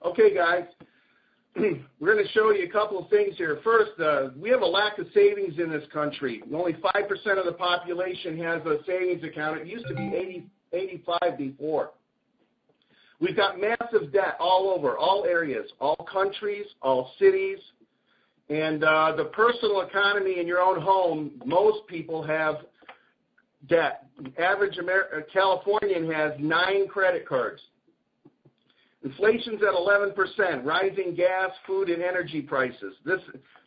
Okay, guys, we're going to show you a couple of things here. First, we have a lack of savings in this country. Only 5% of the population has a savings account. It used to be 85 before. We've got massive debt all over, all areas, all countries, all cities. And the personal economy in your own home, most people have debt. Average Californian has 9 credit cards. Inflation's at 11%, rising gas, food, and energy prices. The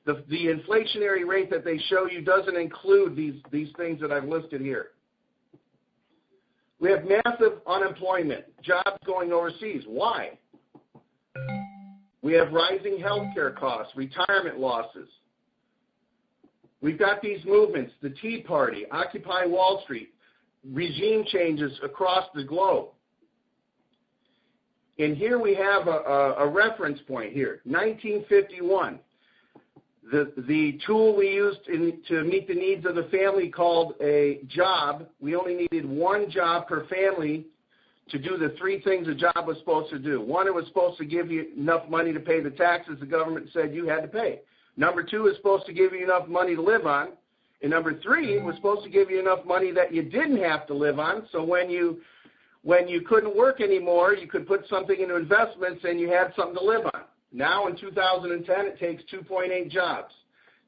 inflationary rate that they show you doesn't include these things that I've listed here. We have massive unemployment, jobs going overseas. Why? We have rising healthcare costs, retirement losses. We've got these movements, the Tea Party, Occupy Wall Street, regime changes across the globe. And here we have a reference point here, 1951. The tool we used to meet the needs of the family called a job, we only needed 1 job per family to do the 3 things a job was supposed to do. 1, it was supposed to give you enough money to pay the taxes the government said you had to pay. Number 2, is supposed to give you enough money to live on. And number 3, was supposed to give you enough money that you didn't have to live on, so when you couldn't work anymore, you could put something into investments and you had something to live on. Now in 2010, it takes 2.8 jobs.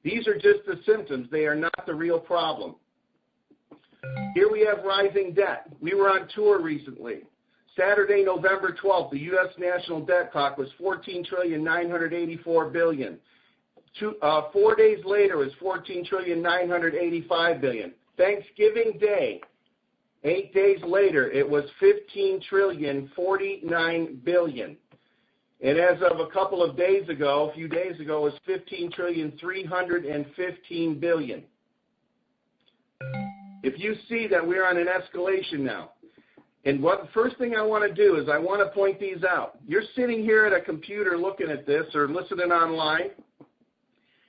These are just the symptoms. They are not the real problem. Here we have rising debt. We were on tour recently. Saturday, November 12th, the U.S. national debt clock was $14,984 billion. 4 days later, it was $14,985 billion. Thanksgiving Day, 8 days later, it was $15,049 billion. And as of a couple of days ago, a few days ago, it was $15,315 billion. If you see that we're on an escalation now, and the first thing I want to do is I want to point these out. You're sitting here at a computer looking at this or listening online,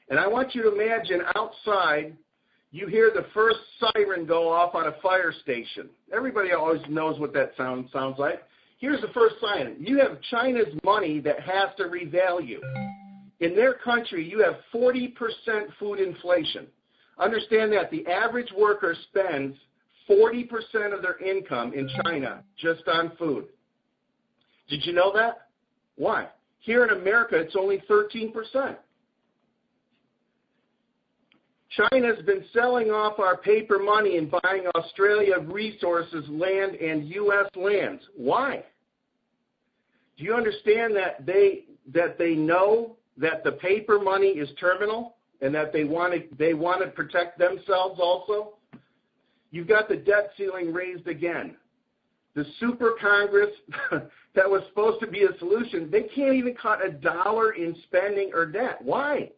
and I want you to imagine outside you hear the first siren go off on a fire station. Everybody always knows what that sounds like. Here's the first siren. You have China's money that has to revalue. In their country, you have 40% food inflation. Understand that the average worker spends 40% of their income in China just on food. Did you know that? Why? Here in America, it's only 13%. China's been selling off our paper money and buying Australia resources, land, and U.S. lands. Why? Do you understand that they know that the paper money is terminal and that they want to protect themselves also? You've got the debt ceiling raised again. The super Congress that was supposed to be a solution, they can't even cut $1 in spending or debt. Why?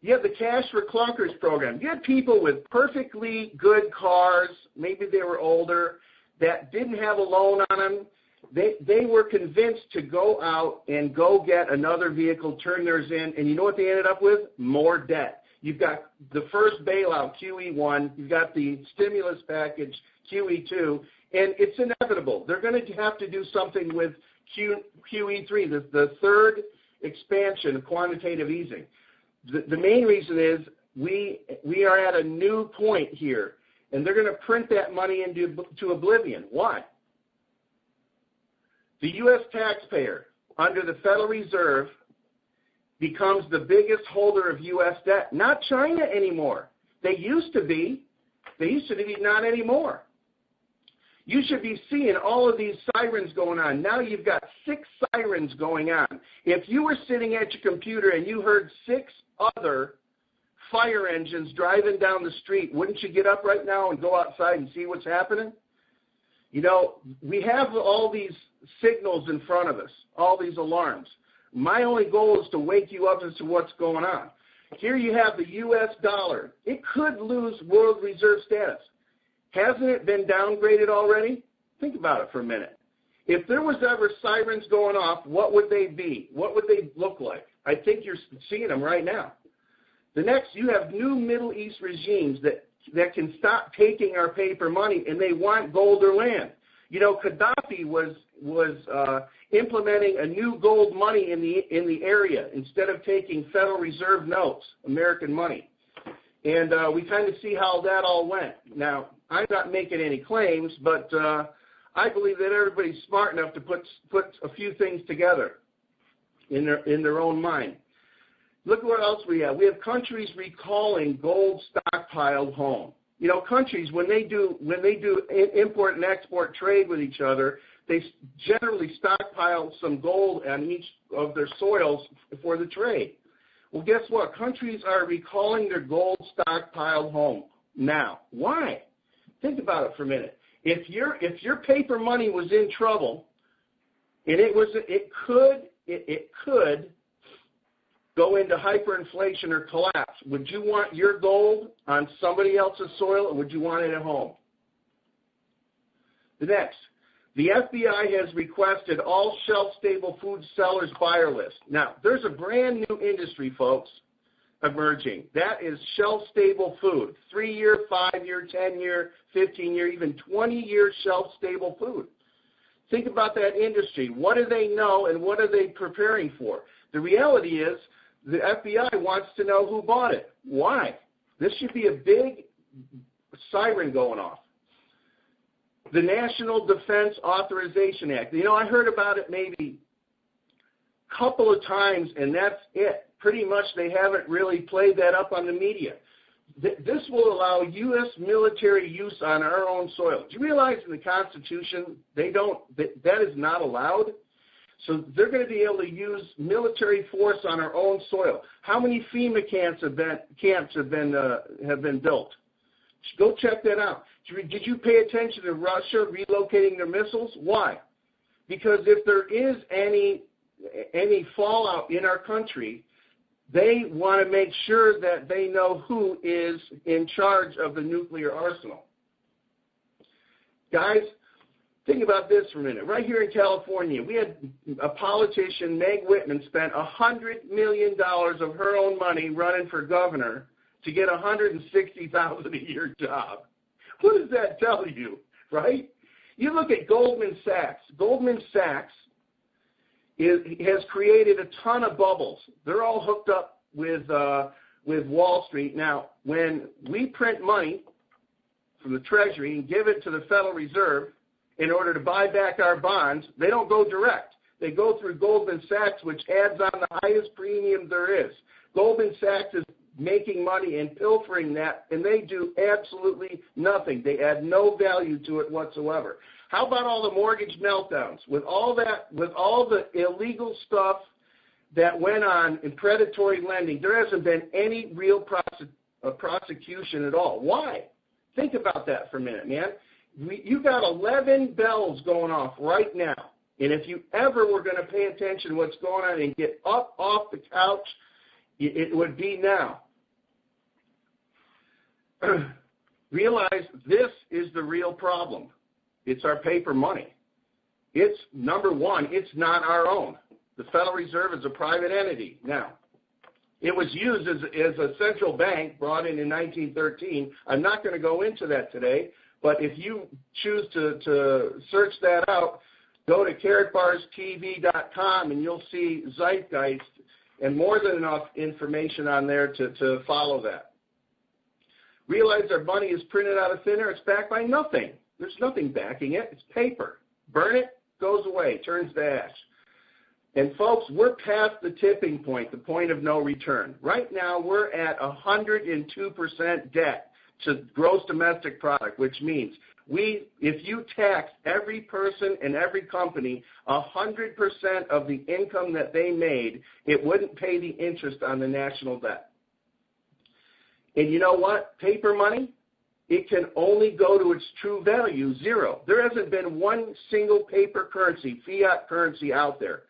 You have the Cash for Clunkers program. You had people with perfectly good cars, maybe they were older, that didn't have a loan on them. They were convinced to go out and go get another vehicle, turn theirs in, and you know what they ended up with? More debt. You've got the first bailout, QE1. You've got the stimulus package, QE2, and it's inevitable. They're going to have to do something with QE3, the third expansion of quantitative easing. The main reason is we are at a new point here, and they're going to print that money into oblivion. Why? The U.S. taxpayer, under the Federal Reserve, becomes the biggest holder of U.S. debt. Not China anymore. They used to be. Not anymore. You should be seeing all of these sirens going on. Now you've got 6 sirens going on. If you were sitting at your computer and you heard 6 other fire engines driving down the street, wouldn't you get up right now and go outside and see what's happening? You know, we have all these signals in front of us, all these alarms. My only goal is to wake you up as to what's going on. Here you have the U.S. dollar. It could lose world reserve status. Hasn't it been downgraded already? Think about it for a minute. If there was ever sirens going off, what would they be? What would they look like? I think you're seeing them right now. The next, you have new Middle East regimes that can stop taking our paper money, and they want gold or land. You know, Gaddafi was implementing a new gold money in the area instead of taking Federal Reserve notes, American money. And we kind of see how that all went. Now, I'm not making any claims, but I believe that everybody's smart enough to put a few things together in their own mind. Look at what else we have. We have countries recalling gold stockpiled home. You know, countries, when they do import and export trade with each other, they generally stockpile some gold on each of their soils for the trade. Well, guess what? Countries are recalling their gold stockpiled home now. Why? Think about it for a minute. If your paper money was in trouble, and it could go into hyperinflation or collapse, would you want your gold on somebody else's soil, or would you want it at home? The next, the FBI has requested all shelf-stable food sellers buyer list. Now, there's a brand new industry, folks, emerging. That is shelf-stable food, 3-year, 5-year, 10-year, 15-year, even 20-year shelf-stable food. Think about that industry. What do they know, and what are they preparing for? The reality is the FBI wants to know who bought it. Why? This should be a big siren going off. The National Defense Authorization Act. You know, I heard about it maybe a couple of times, and that's it. Pretty much they haven't really played that up on the media. This will allow U.S. military use on our own soil. Do you realize in the Constitution that is not allowed? So they're going to be able to use military force on our own soil. How many FEMA camps have been built? Go check that out. Did you pay attention to Russia relocating their missiles? Why? Because if there is any fallout in our country, they want to make sure that they know who is in charge of the nuclear arsenal. Guys, think about this for a minute. Right here in California, we had a politician, Meg Whitman, spent $100 million of her own money running for governor to get a $160,000 a year job. What does that tell you, right? You look at Goldman Sachs. Goldman Sachs has created a ton of bubbles. They're all hooked up with Wall Street. Now, when we print money from the Treasury and give it to the Federal Reserve in order to buy back our bonds, they don't go direct. They go through Goldman Sachs, which adds on the highest premium there is. Goldman Sachs is making money and pilfering that, and they do absolutely nothing. They add no value to it whatsoever. How about all the mortgage meltdowns? With all the illegal stuff that went on in predatory lending, there hasn't been any real prosecution at all. Why? Think about that for a minute, man. You got 11 bells going off right now, and if you ever were going to pay attention to what's going on and get up off the couch, it would be now. Realize this is the real problem. It's our paper money. It's, number one, it's not our own. The Federal Reserve is a private entity. Now, it was used as a central bank brought in 1913. I'm not going to go into that today, but if you choose to search that out, go to KaratbarsTV.com and you'll see Zeitgeist and more than enough information on there to follow that. Realize our money is printed out of thin air. It's backed by nothing. There's nothing backing it. It's paper. Burn it, goes away, turns to ash. And folks, we're past the tipping point, the point of no return. Right now, we're at 102% debt to gross domestic product, which means if you tax every person and every company 100% of the income that they made, it wouldn't pay the interest on the national debt. And you know what? Paper money, it can only go to its true value, zero. There hasn't been one single paper currency, fiat currency out there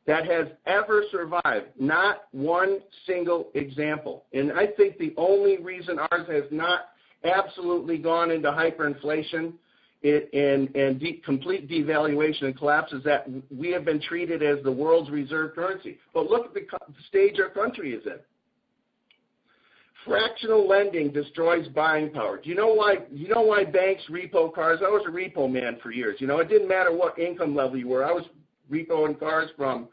that has ever survived, not one single example. And I think the only reason ours has not absolutely gone into hyperinflation and complete devaluation and collapse is that we have been treated as the world's reserve currency. But look at the stage our country is in. Fractional lending destroys buying power. Do you know why banks repo cars? I was a repo man for years. It didn't matter what income level you were. I was repoing cars from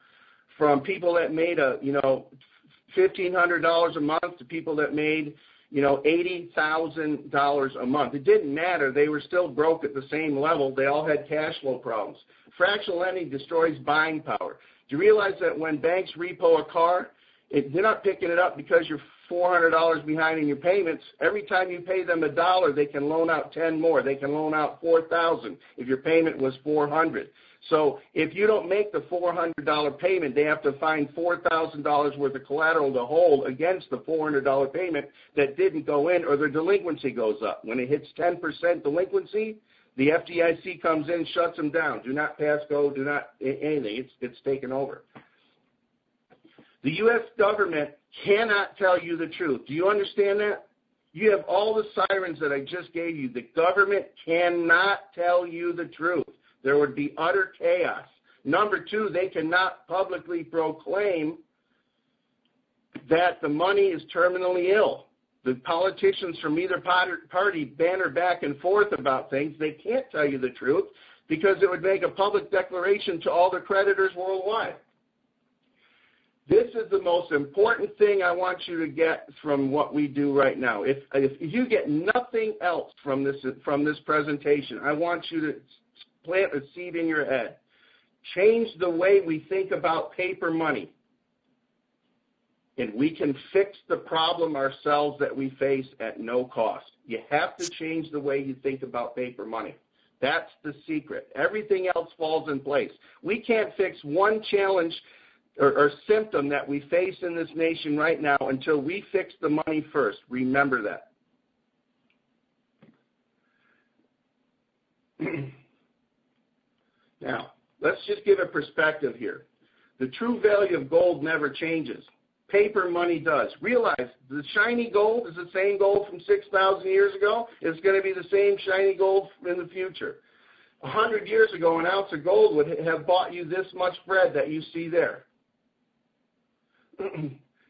people that made $1,500 a month to people that made $80,000 a month. It didn't matter. They were still broke at the same level. They all had cash flow problems. Fractional lending destroys buying power. Do you realize that when banks repo a car, they're not picking it up because you're $400 behind in your payments? Every time you pay them $1, they can loan out 10 more. They can loan out $4,000 if your payment was $400. So if you don't make the $400 payment, they have to find $4,000 worth of collateral to hold against the $400 payment that didn't go in, or their delinquency goes up. When it hits 10% delinquency, the FDIC comes in, shuts them down. Do not pass go, do not anything. It's taken over. The U.S. government cannot tell you the truth. Do you understand that? You have all the sirens that I just gave you. The government cannot tell you the truth. There would be utter chaos. Number two, they cannot publicly proclaim that the money is terminally ill. The politicians from either party banter back and forth about things. They can't tell you the truth because it would make a public declaration to all the creditors worldwide. This is the most important thing I want you to get from what we do right now. If you get nothing else from this presentation, I want you to plant a seed in your head. Change the way we think about paper money, and we can fix the problem ourselves that we face at no cost. You have to change the way you think about paper money. That's the secret. Everything else falls in place. We can't fix one challenge or symptom that we face in this nation right now until we fix the money first. Remember that. Now, let's just give a perspective here. The true value of gold never changes. Paper money does. Realize the shiny gold is the same gold from 6,000 years ago. It's going to be the same shiny gold in the future. 100 years ago, an ounce of gold would have bought you this much bread that you see there.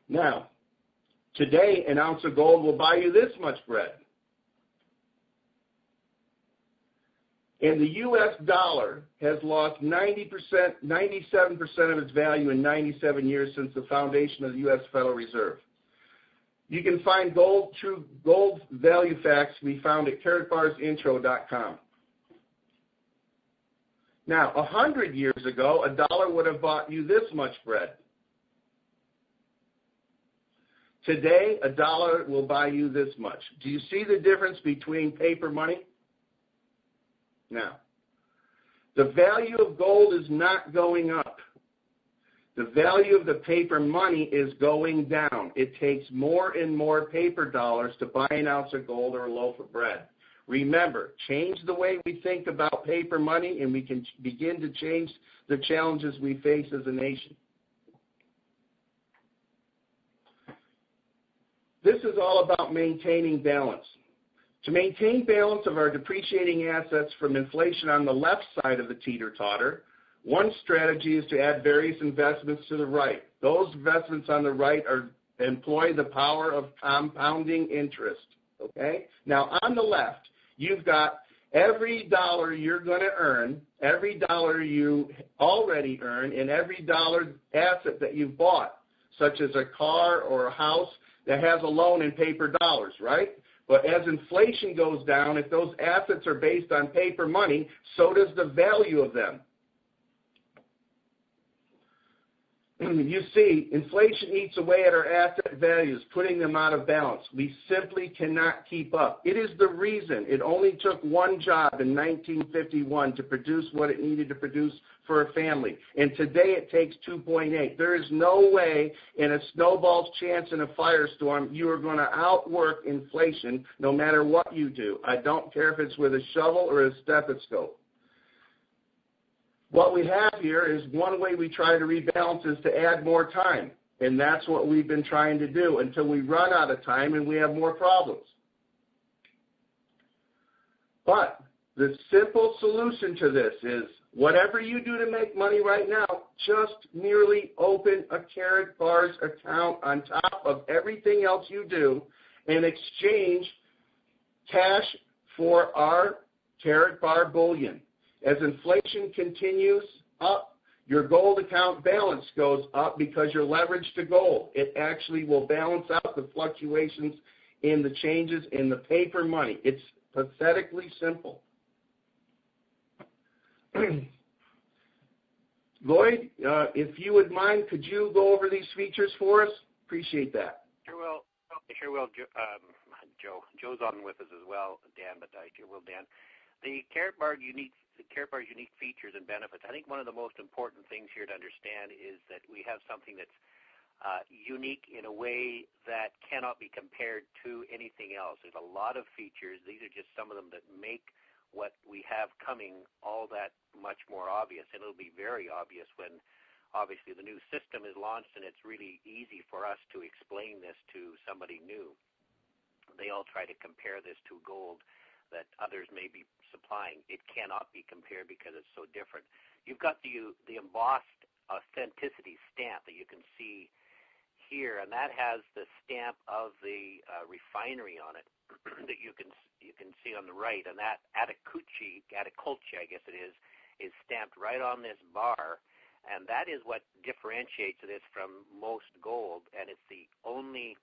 Now, today, an ounce of gold will buy you this much bread. And the U.S. dollar has lost 97% of its value in 97 years since the foundation of the U.S. Federal Reserve. You can find true gold value facts we found at Karatbarsintro.com. Now, 100 years ago, a dollar would have bought you this much bread. Today, a dollar will buy you this much. Do you see the difference between paper money? Now, the value of gold is not going up. The value of the paper money is going down. It takes more and more paper dollars to buy an ounce of gold or a loaf of bread. Remember, change the way we think about paper money, and we can begin to change the challenges we face as a nation. This is all about maintaining balance. To maintain balance of our depreciating assets from inflation on the left side of the teeter-totter, one strategy is to add various investments to the right. Those investments on the right employ the power of compounding interest. Okay? Now, on the left, you've got every dollar you're going to earn, every dollar you already earn, and every dollar asset that you've bought, such as a car or a house that has a loan in paper dollars, right? But as inflation goes down, if those assets are based on paper money, so does the value of them. You see, inflation eats away at our asset values, putting them out of balance. We simply cannot keep up. It is the reason it only took one job in 1951 to produce what it needed to produce for a family. And today it takes 2.8. There is no way in a snowball's chance in a firestorm you are going to outwork inflation no matter what you do. I don't care if it's with a shovel or a stethoscope. What we have here is one way we try to rebalance is to add more time. And that's what we've been trying to do until we run out of time and we have more problems. But the simple solution to this is whatever you do to make money right now, just merely open a Karatbars account on top of everything else you do and exchange cash for our Karatbar bullion. As inflation continues up, your gold account balance goes up because you're leveraged to gold. It actually will balance out the fluctuations in the changes in the paper money. It's pathetically simple. Lloyd, if you would mind, could you go over these features for us? Appreciate that. Sure will, Joe. Joe's on with us as well, Dan, but I sure will, Dan. The Karatbar's unique features and benefits. I think one of the most important things here to understand is that we have something that's unique in a way that cannot be compared to anything else. There's a lot of features. These are just some of them that make what we have coming all that much more obvious. And it'll be very obvious when, obviously, the new system is launched, and it's really easy for us to explain this to somebody new. They all try to compare this to gold that others may be supplying. It cannot be compared because it's so different. You've got the embossed authenticity stamp that you can see here, and that has the stamp of the refinery on it that you can see on the right, and that Ataculci, I guess it is stamped right on this bar, and that is what differentiates this from most gold, and it's the only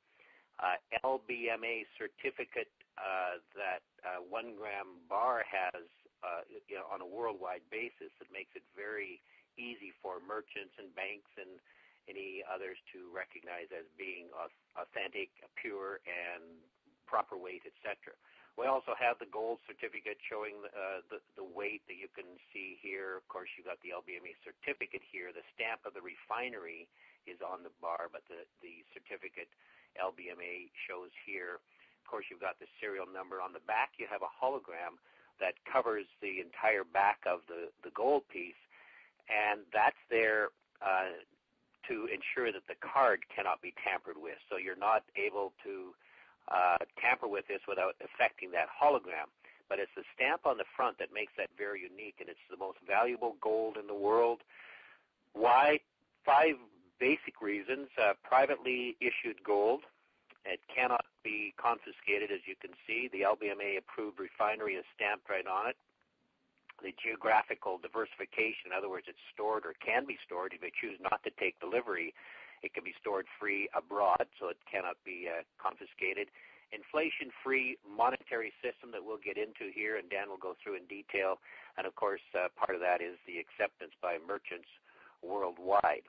LBMA certificate that 1 gram bar has on a worldwide basis. That makes it very easy for merchants and banks and any others to recognize as being authentic, pure, and proper weight, etc. We also have the gold certificate showing the weight that you can see here. Of course, you've got the LBMA certificate here. The stamp of the refinery is on the bar, but the certificate LBMA shows here. Of course, you've got the serial number. On the back, you have a hologram that covers the entire back of the gold piece, and that's there to ensure that the card cannot be tampered with. So you're not able to tamper with this without affecting that hologram. But it's the stamp on the front that makes that very unique, and it's the most valuable gold in the world. Why? 5 basic reasons. Privately issued gold. It cannot be confiscated, as you can see. The LBMA-approved refinery is stamped right on it. The geographical diversification, in other words, it's stored or can be stored. If you choose not to take delivery, it can be stored free abroad, so it cannot be confiscated. Inflation-free monetary system that we'll get into here, and Dan will go through in detail. And, of course, part of that is the acceptance by merchants worldwide.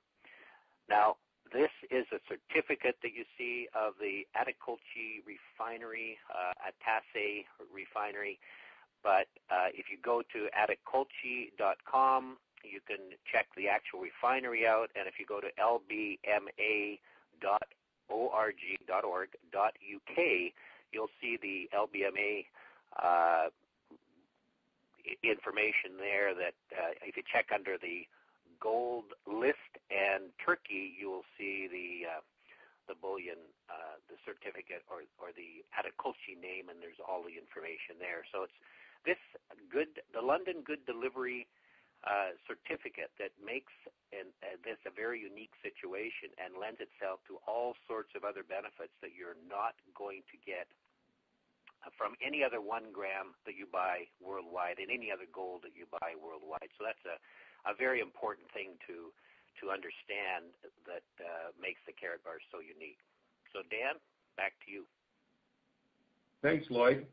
Now, this is a certificate that you see of the Ataculci refinery, Atase refinery. But if you go to ataculci.com, you can check the actual refinery out. And if you go to lbma.org.uk, you'll see the LBMA information there that if you check under the gold list and Turkey, you will see the bullion, the certificate or the Ataculci name, and there's all the information there. So it's the London Good Delivery certificate that makes this a very unique situation and lends itself to all sorts of other benefits that you're not going to get from any other 1 gram that you buy worldwide and any other gold that you buy worldwide. So that's a very important thing to understand that makes the Karatbars so unique. So Dan, back to you. Thanks, Lloyd.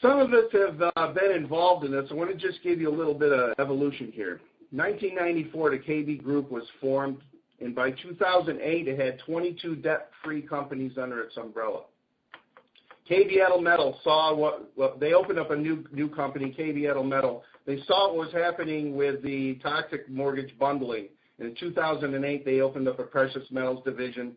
Some of us have been involved in this. I want to just give you a little bit of evolution here. 1994, the KB Group was formed, and by 2008, it had 22 debt-free companies under its umbrella. KB Metal saw they opened up a new company, KB Metal. They saw what was happening with the toxic mortgage bundling. And in 2008, they opened up a precious metals division,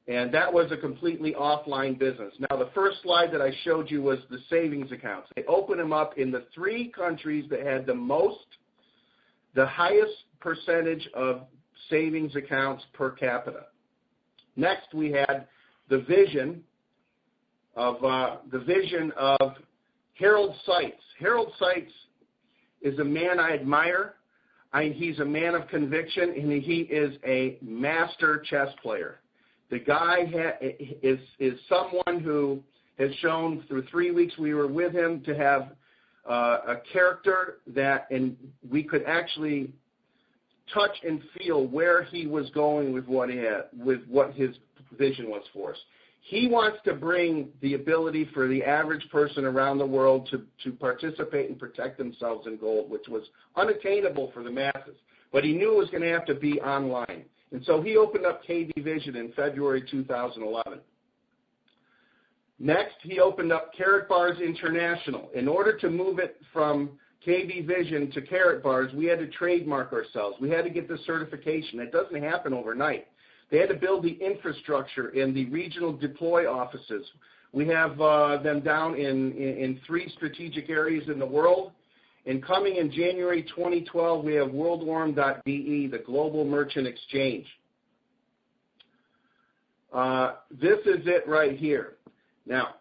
and that was a completely offline business. Now, the first slide that I showed you was the savings accounts. They opened them up in the 3 countries that had the highest percentage of savings accounts per capita. Next, we had the vision of Harold Seitz. Harold Seitz is a man I admire. He's a man of conviction, and he is a master chess player. The guy is someone who has shown through 3 weeks we were with him to have a character that, and we could actually touch and feel where he was going with what his vision was for us. He wants to bring the ability for the average person around the world to participate and protect themselves in gold, which was unattainable for the masses. But he knew it was going to have to be online. And so he opened up KB Vision in February 2011. Next, he opened up Karatbars International. In order to move it from KB Vision to Karatbars, we had to trademark ourselves. We had to get the certification. It doesn't happen overnight. They had to build the infrastructure in the regional deploy offices. We have them down in 3 strategic areas in the world. And coming in January 2012, we have WorldWarm.de, the global merchant exchange. This is it right here. Now,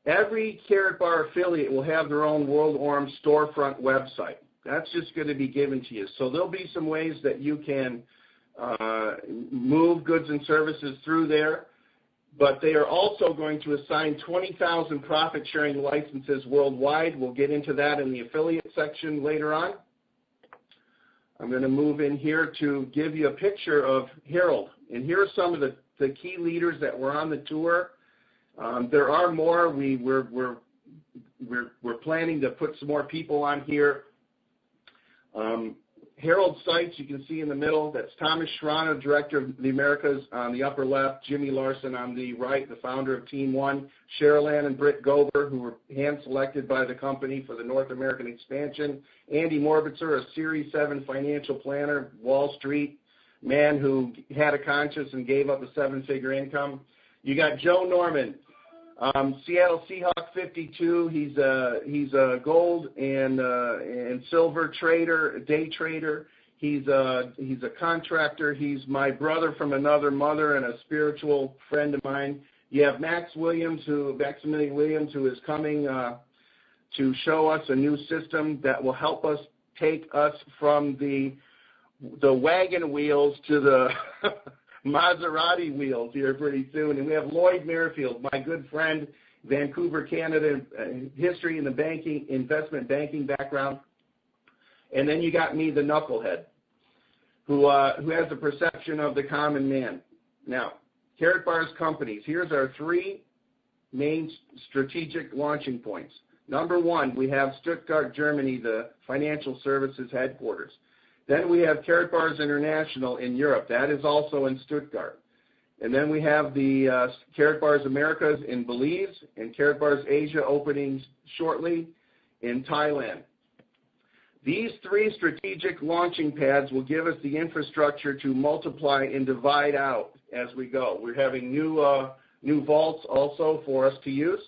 every Karatbar affiliate will have their own WorldWarm storefront website. That's just going to be given to you. So there'll be some ways that you can move goods and services through there, but they are also going to assign 20,000 profit-sharing licenses worldwide. We'll get into that in the affiliate section later on. I'm going to move in here to give you a picture of Harold, and here are some of the key leaders that were on the tour. There are more. We're planning to put some more people on here. Harold Seitz, you can see in the middle, that's Thomas Schirano, Director of the Americas on the upper left, Jimmy Larson on the right, the founder of Team One, Cheryl Ann and Britt Gober, who were hand-selected by the company for the North American expansion, Andy Morbitzer, a Series 7 financial planner, Wall Street man who had a conscience and gave up a 7-figure income. You got Joe Norman, Seattle Seahawk 52. He's a gold and silver trader, day trader. He's a contractor. He's my brother from another mother and a spiritual friend of mine. You have Maximilian Williams, who is coming to show us a new system that will help us take us from the wagon wheels to the Maserati wheels here pretty soon. And we have LloydMerrifield, my good friend, Vancouver, Canada, history in the investment banking background. And then you got me, the knucklehead, who has the perception of the common man. Now, Karatbars companies, here's our 3 main strategic launching points. Number 1, we have Stuttgart, Germany, the financial services headquarters. Then we have Karatbars International in Europe. That is also in Stuttgart. And then we have the Karatbars Americas in Belize and Karatbars Asia opening shortly in Thailand. These 3 strategic launching pads will give us the infrastructure to multiply and divide out as we go. We're having new vaults also for us to use.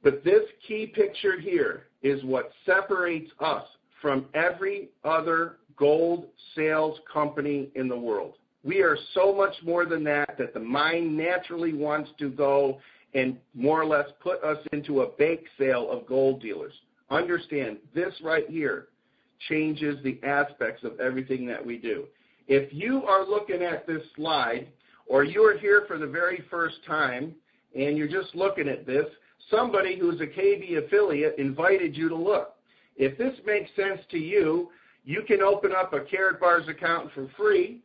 But this key picture here is what separates us from every other gold sales company in the world. We are so much more than that the mind naturally wants to go and more or less put us into a bake sale of gold dealers. Understand, this right here changes the aspects of everything that we do. If you are looking at this slide, or you are here for the very first time, and you're just looking at this, somebody who's a KB affiliate invited you to look. If this makes sense to you, you can open up a Karatbars account for free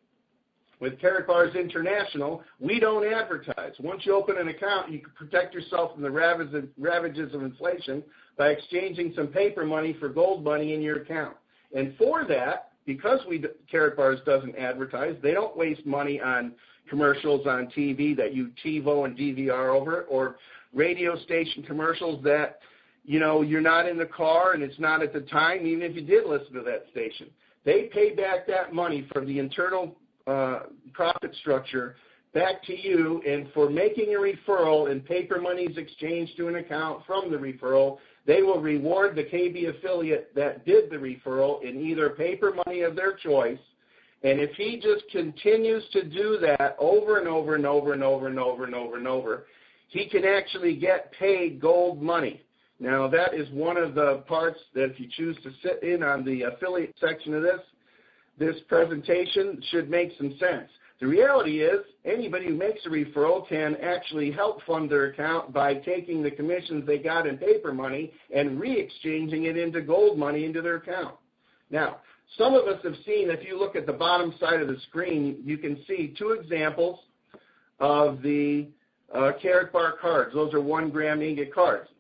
with Karatbars International. We don't advertise. Once you open an account, you can protect yourself from the ravages of inflation by exchanging some paper money for gold money in your account. And for that, because Karatbars doesn't advertise, they don't waste money on commercials on TV that you TiVo and DVR over, or radio station commercials that, you know, you're not in the car and it's not at the time, even if you did listen to that station. They pay back that money from the internal profit structure back to you, and for making a referral and paper money is exchanged to an account from the referral, they will reward the KB affiliate that did the referral in either paper money of their choice. And if he just continues to do that over and over and over and over and over and over and over, he can actually get paid gold money. Now, that is one of the parts that if you choose to sit in on the affiliate section of this presentation should make some sense. The reality is anybody who makes a referral can actually help fund their account by taking the commissions they got in paper money and re-exchanging it into gold money into their account. Now, some of us have seen, if you look at the bottom side of the screen, you can see two examples of the Karatbar cards. Those are 1 gram ingot cards.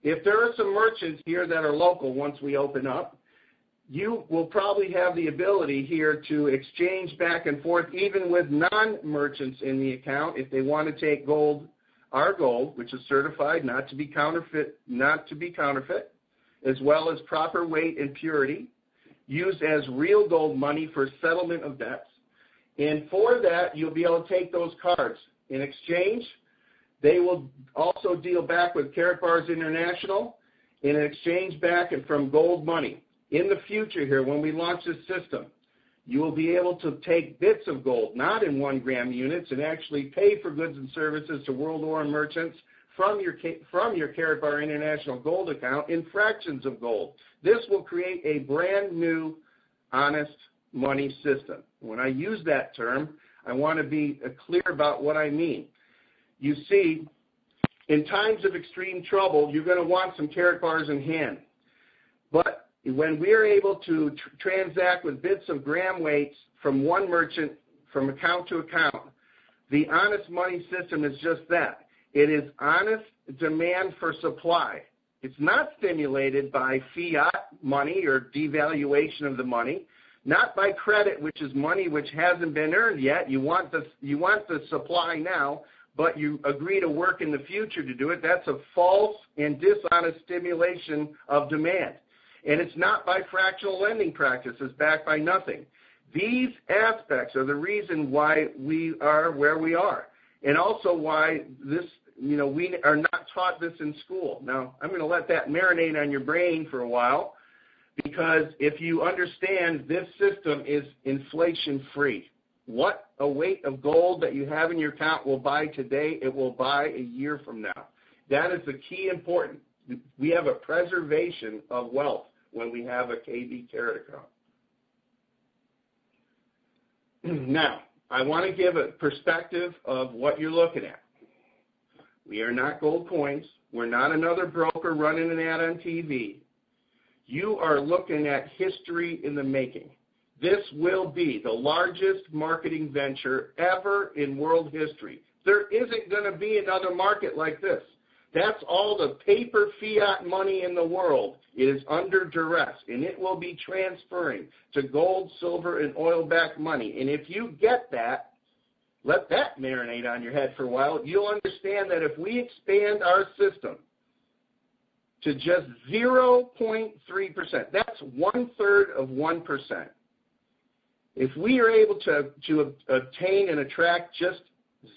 If there are some merchants here that are local once we open up, you will probably have the ability here to exchange back and forth even with non-merchants in the account if they want to take gold, our gold, which is certified not to be counterfeit, as well as proper weight and purity, used as real gold money for settlement of debts. And for that, you'll be able to take those cards. In exchange, they will also deal back with Karatbars International in an exchange back and from gold money. In the future here, when we launch this system, you will be able to take bits of gold, not in 1 gram units, and actually pay for goods and services to world war merchants from your Karatbar International gold account in fractions of gold. This will create a brand new, honest money system. When I use that term, I want to be clear about what I mean. You see, in times of extreme trouble, you're going to want some Karatbars in hand. But when we're able to transact with bits of gram weights from one merchant, from account to account, the honest money system is just that. It is honest demand for supply. It's not stimulated by fiat money or devaluation of the money, not by credit, which is money which hasn't been earned yet. You want the supply now, but you agree to work in the future to do it. That's a false and dishonest stimulation of demand. And it's not by fractional lending practices backed by nothing. These aspects are the reason why we are where we are, and also why this, we are not taught this in school. Now, I'm going to let that marinate on your brain for a while, because if you understand this system is inflation-free. What a weight of gold that you have in your account will buy today, it will buy a year from now. That is the key important. We have a preservation of wealth when we have a KB Karat account. Now, I want to give a perspective of what you're looking at. We are not gold coins. We're not another broker running an ad on TV. You are looking at history in the making. This will be the largest marketing venture ever in world history. There isn't going to be another market like this. That's all the paper fiat money in the world. It is under duress, and it will be transferring to gold, silver, and oil-backed money. And if you get that, let that marinate on your head for a while, you'll understand that if we expand our system to just 0.3%, that's 1/3 of 1%. If we are able to obtain and attract just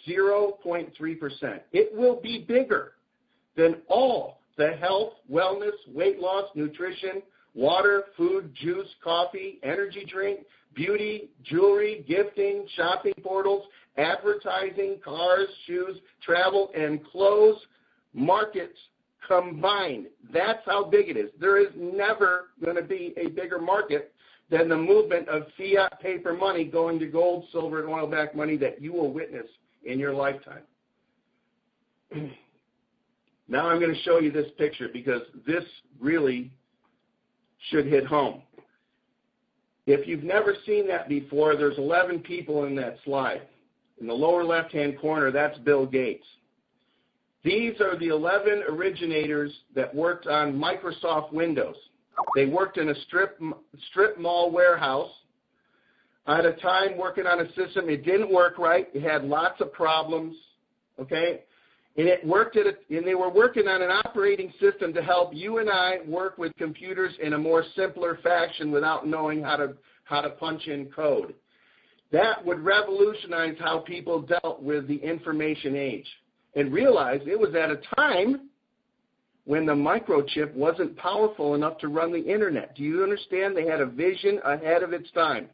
0.3%, it will be bigger than all the health, wellness, weight loss, nutrition, water, food, juice, coffee, energy drink, beauty, jewelry, gifting, shopping portals, advertising, cars, shoes, travel, and clothes markets combined. That's how big it is. There is never going to be a bigger market than the movement of fiat paper money going to gold, silver, and oil-backed money that you will witness in your lifetime. Now I'm going to show you this picture because this really should hit home. If you've never seen that before, there's 11 people in that slide. In the lower left-hand corner, that's Bill Gates. These are the 11 originators that worked on Microsoft Windows. They worked in a strip mall warehouse at a time working on a system. It didn't work right. It had lots of problems, okay? And they were working on an operating system to help you and I work with computers in a more simpler fashion without knowing how to punch in code. That would revolutionize how people dealt with the information age. And realize it was at a time when the microchip wasn't powerful enough to run the internet. Do you understand? They had a vision ahead of its time.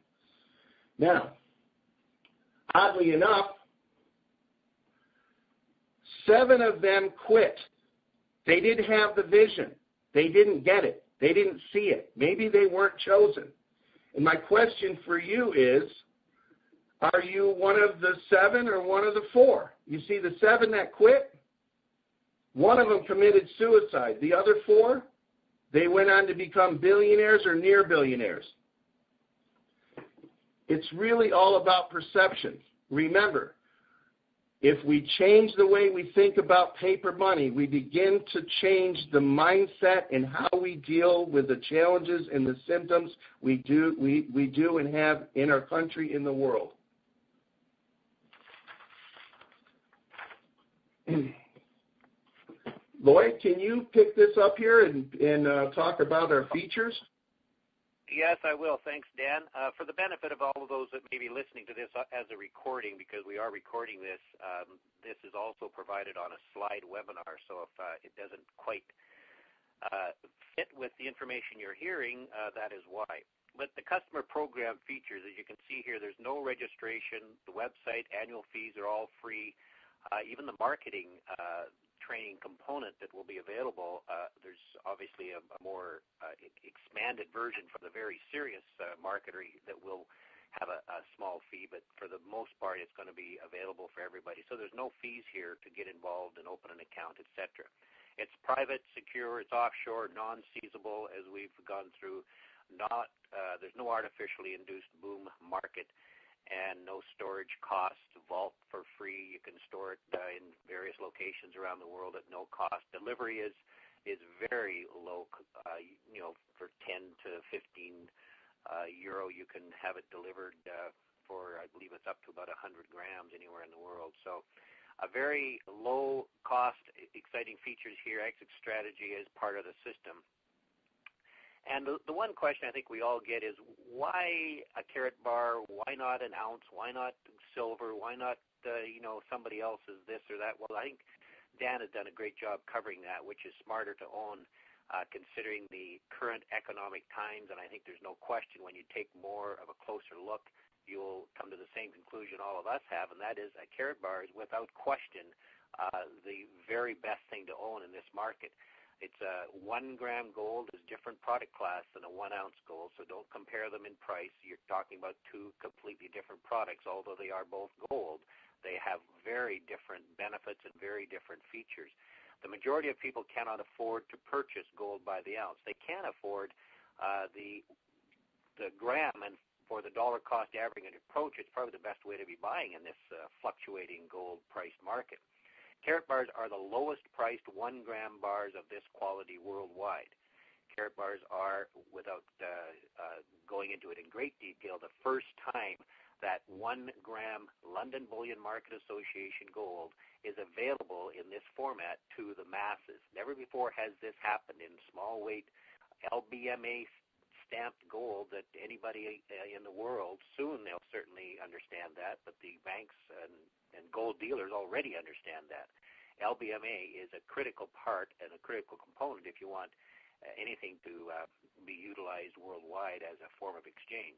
Now, oddly enough, 7 of them quit. They didn't have the vision. They didn't get it. They didn't see it. Maybe they weren't chosen. And my question for you is, Are you one of the 7 or one of the 4? You see the 7 that quit? One of them committed suicide. The other 4, they went on to become billionaires or near billionaires. It's really all about perception. Remember, if we change the way we think about paper money, we begin to change the mindset and how we deal with the challenges and the symptoms we do and have in our country, in the world. Lloyd, can you pick this up here and talk about our features? Yes, I will. Thanks, Dan. For the benefit of all of those that may be listening to this as a recording, because we are recording this, this is also provided on a slide webinar, so if it doesn't quite fit with the information you're hearing, that is why. But the customer program features, as you can see here, there's no registration. The website, annual fees are all free. Even the marketing training component that will be available, there's obviously a more expanded version for the very serious marketer that will have a small fee, but for the most part it's going to be available for everybody. So there's no fees here to get involved and open an account, etc. It's private, secure, it's offshore, non-seizable, as we've gone through. There's no artificially induced boom market, and no storage cost. Vault for free. You can store it in various locations around the world at no cost. Delivery is very low. For 10 to 15 euro, you can have it delivered for, I believe it's up to about 100 grams anywhere in the world. So a very low cost, exciting features here. Exit strategy is part of the system. And the one question I think we all get is, why a Karatbar? Why not an ounce? Why not silver? Why not, somebody else's this or that? Well, I think Dan has done a great job covering that, which is smarter to own considering the current economic times. And I think there's no question when you take more of a closer look, you'll come to the same conclusion all of us have, and that is a Karatbar is without question the very best thing to own in this market. It's a 1 gram gold is different product class than a 1 ounce gold, so don't compare them in price. You're talking about 2 completely different products. Although they are both gold, they have very different benefits and very different features. The majority of people cannot afford to purchase gold by the ounce. They can afford the gram, and for the dollar cost averaging approach, it's probably the best way to be buying in this fluctuating gold price market. Karatbars are the lowest priced 1 gram bars of this quality worldwide. Karatbars are, without going into it in great detail, the first time that 1 gram London Bullion Market Association gold is available in this format to the masses. Never before has this happened in small weight LBMA stamped gold that anybody in the world, soon they'll certainly understand that, but the banks and gold dealers already understand that. LBMA is a critical part and a critical component if you want anything to be utilized worldwide as a form of exchange.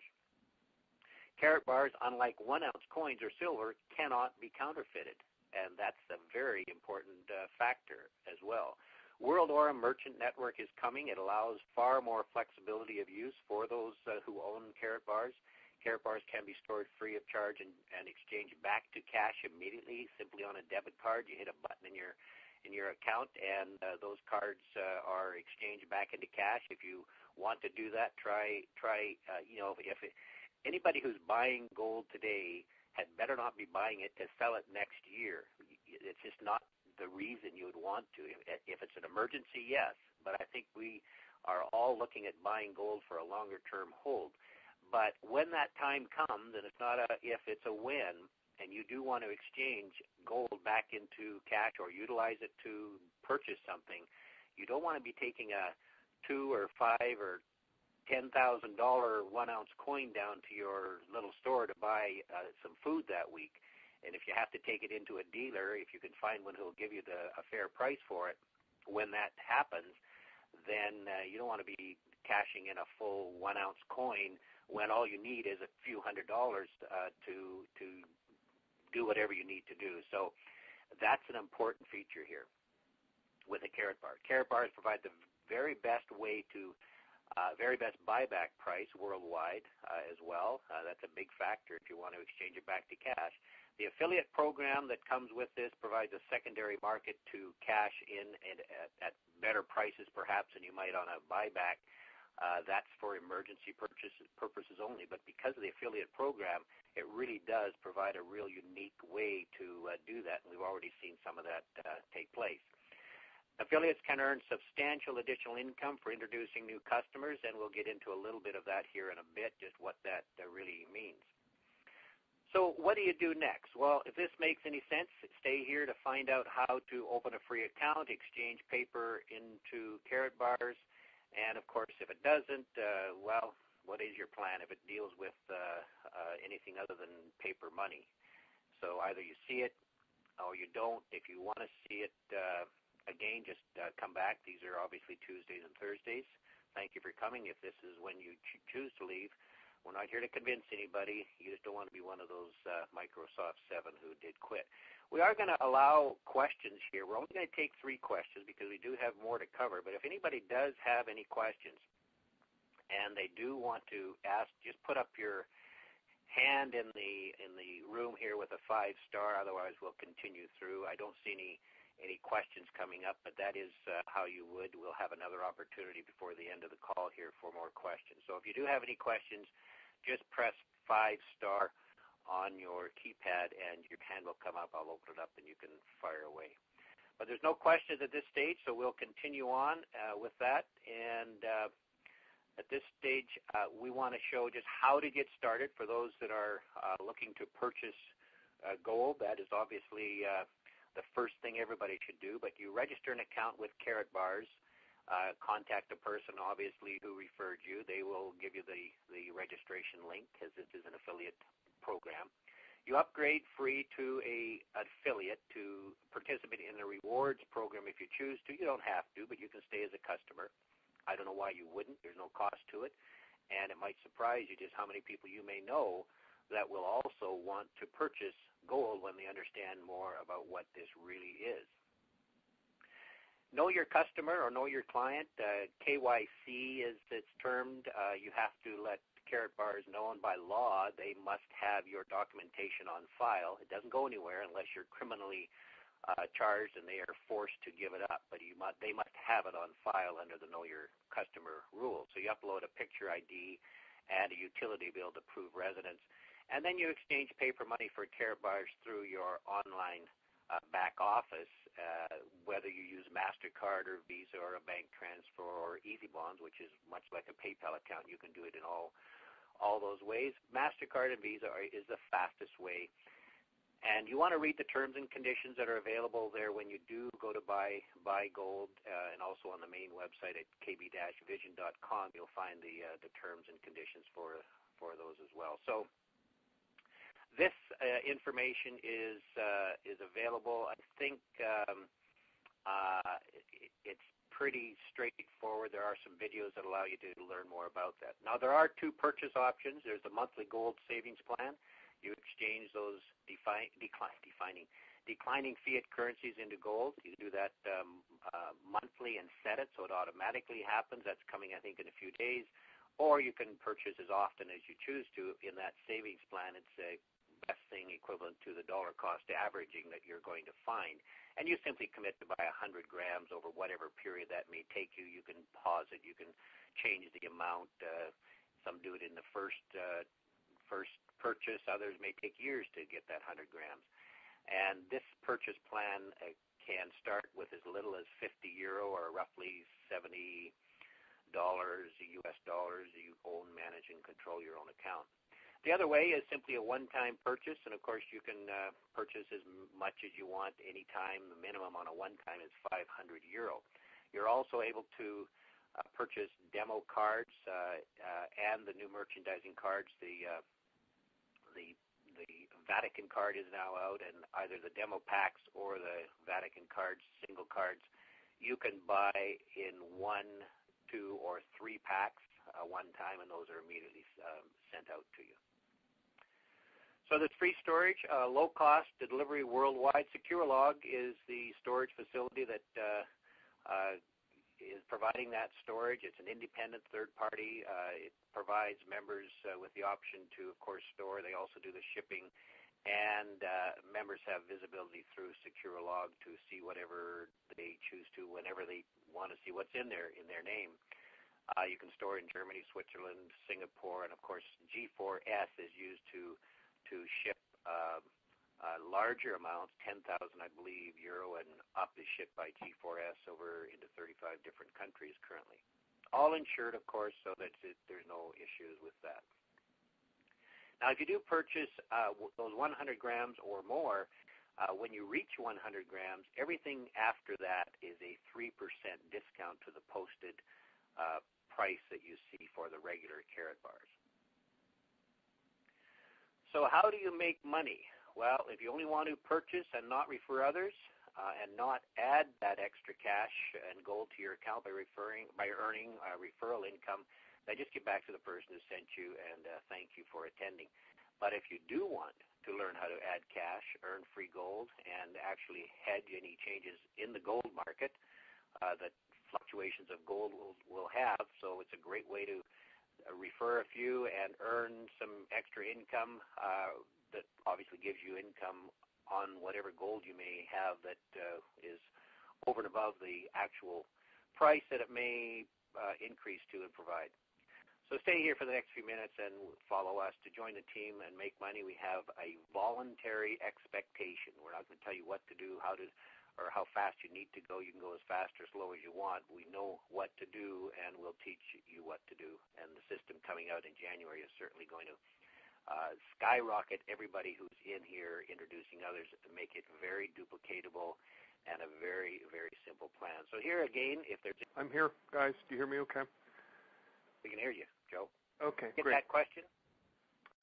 Karatbars, unlike 1 ounce coins or silver, cannot be counterfeited, and that's a very important factor as well. World Aura Merchant Network is coming. It allows far more flexibility of use for those who own Karatbars. Karatbars can be stored free of charge and exchanged back to cash immediately, simply on a debit card. You hit a button in your account, and those cards are exchanged back into cash. If you want to do that, anybody who's buying gold today had better not be buying it to sell it next year. It's just not the reason you would want to. If it's an emergency, yes, but I think we are all looking at buying gold for a longer term hold. But when that time comes, and it's not a if, it's a when, and you do want to exchange gold back into cash or utilize it to purchase something, you don't want to be taking a $2 or $5 or $10,000 1 ounce coin down to your little store to buy some food that week. And if you have to take it into a dealer, if you can find one who will give you a fair price for it, when that happens, then you don't want to be cashing in a full 1 ounce coin when all you need is a few $100s to do whatever you need to do. So that's an important feature here with a Karatbar. Karatbars provide the very best way to Very best buyback price worldwide as well. That's a big factor if you want to exchange it back to cash. The affiliate program that comes with this provides a secondary market to cash in and at better prices perhaps than you might on a buyback. That's for emergency purposes only. But because of the affiliate program, it really does provide a real unique way to do that, and we've already seen some of that take place. Affiliates can earn substantial additional income for introducing new customers, and we'll get into a little bit of that here in a bit, just what that really means. So what do you do next? Well, if this makes any sense, stay here to find out how to open a free account, exchange paper into Karatbars, and, of course, if it doesn't, well, what is your plan if it deals with anything other than paper money? So either you see it or you don't. If you want to see it, again, just come back. These are obviously Tuesdays and Thursdays. Thank you for coming. If this is when you choose to leave, we're not here to convince anybody. You just don't want to be one of those Microsoft 7 who did quit. We are going to allow questions here. We're only going to take 3 questions because we do have more to cover. But if anybody does have any questions and they do want to ask, just put up your hand in the room here with a 5-star. Otherwise, we'll continue through. I don't see any questions coming up, but that is how you would. We'll have another opportunity before the end of the call here for more questions. So if you do have any questions, just press 5-star on your keypad and your hand will come up. I'll open it up and you can fire away. But there's no questions at this stage, so we'll continue on with that. And at this stage, we want to show just how to get started for those that are looking to purchase gold. That is obviously the first thing everybody should do, but you register an account with Karatbars, contact a person obviously who referred you. They will give you the registration link because this is an affiliate program. You upgrade free to an affiliate to participate in the rewards program if you choose to. You don't have to, but you can stay as a customer. I don't know why you wouldn't. There's no cost to it, and it might surprise you just how many people you may know that will also want to purchase gold when they understand more about what this really is. Know your customer or know your client. KYC is it's termed. You have to let Karatbars know, and by law, they must have your documentation on file. It doesn't go anywhere unless you're criminally charged and they are forced to give it up, but they must have it on file under the Know Your Customer rules. So you upload a picture ID and a utility bill to prove residence. And then you exchange paper money for Karatbars through your online back office, whether you use MasterCard or Visa or a bank transfer or Easy Bonds, which is much like a PayPal account. You can do it in all those ways. MasterCard and Visa is the fastest way. And you want to read the terms and conditions that are available there when you do go to buy gold, and also on the main website at kb-vision.com, you'll find the terms and conditions for those as well. So this information is available. I think it's pretty straightforward. There are some videos that allow you to learn more about that. Now, there are 2 purchase options. There's the monthly gold savings plan. You exchange those declining fiat currencies into gold. You do that monthly and set it so it automatically happens. That's coming, I think, in a few days. Or you can purchase as often as you choose to in that savings plan. It's a best thing equivalent to the dollar cost averaging that you're going to find. And you simply commit to buy 100 grams over whatever period that may take you. You can pause it. You can change the amount. Some do it in the first purchase. Others may take years to get that 100 grams. And this purchase plan can start with as little as €50 or roughly $70 US dollars. You own, manage, and control your own account. The other way is simply a one-time purchase, and of course you can purchase as much as you want anytime. The minimum on a one-time is €500. You're also able to purchase demo cards and the new merchandising cards. The Vatican card is now out, and either the demo packs or the Vatican cards, single cards, you can buy in 1, 2, or 3 packs one time, and those are immediately sent out to you. So there's free storage, low-cost delivery worldwide. SecureLog is the storage facility that is providing that storage. It's an independent third party. It provides members with the option to, of course, store. They also do the shipping, and members have visibility through Secure Log to see whatever they choose to whenever they want to see what's in their name. You can store in Germany, Switzerland, Singapore, and of course G4S is used to ship larger amounts, 10,000 I believe euro and up, is shipped by G4S over into 35 different countries currently. All insured, of course, so that there's no issues with that. Now, if you do purchase those 100 grams or more, when you reach 100 grams, everything after that is a 3% discount to the posted price that you see for the regular Karatbars. So how do you make money? Well, if you only want to purchase and not refer others, and not add that extra cash and gold to your account by earning referral income, then just get back to the person who sent you and thank you for attending. But if you do want to learn how to add cash, earn free gold, and actually hedge any changes in the gold market that fluctuations of gold will have, so it's a great way to refer a few and earn some extra income that obviously gives you income on whatever gold you may have that is over and above the actual price that it may increase to and provide. So stay here for the next few minutes and follow us to join the team and make money. We have a voluntary expectation. We're not going to tell you what to do, how fast you need to go. You can go as fast or slow as you want. We know what to do, and we'll teach you what to do. And the system coming out in January is certainly going to skyrocket everybody who's in here, introducing others, to make it very duplicatable and a very, very simple plan. So here again, if there's... I'm here, guys. Do you hear me okay? We can hear you, Joe. Okay, Get great. that question?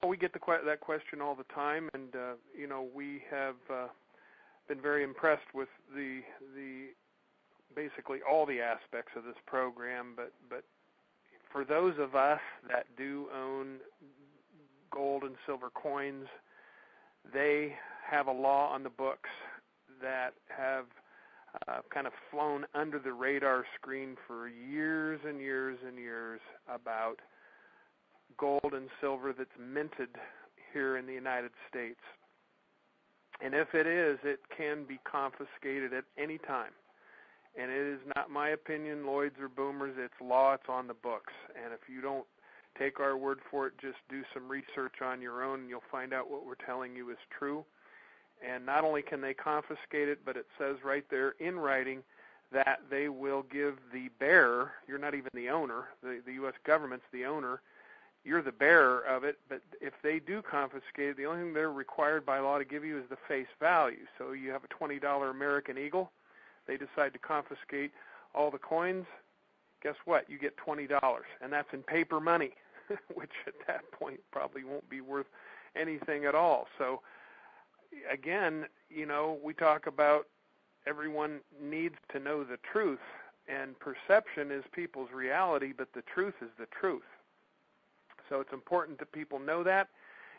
Well, we get that question all the time, and we have been very impressed with the basically all the aspects of this program. But for those of us that do own gold and silver coins, they have a law on the books that have kind of flown under the radar screen for years and years and years about gold and silver that's minted here in the United States. And if it is, it can be confiscated at any time. And it is not my opinion, Lloyd's or Boomers, it's law, it's on the books. And if you don't take our word for it, just do some research on your own and you'll find out what we're telling you is true. And not only can they confiscate it, but it says right there in writing that they will give the bearer, you're not even the owner, the U.S. government's the owner, you're the bearer of it, but if they do confiscate it, the only thing they're required by law to give you is the face value. So you have a $20 American Eagle, they decide to confiscate all the coins, guess what? You get $20, and that's in paper money, which at that point probably won't be worth anything at all. So again, we talk about everyone needs to know the truth, and perception is people's reality, but the truth is the truth. So it's important that people know that,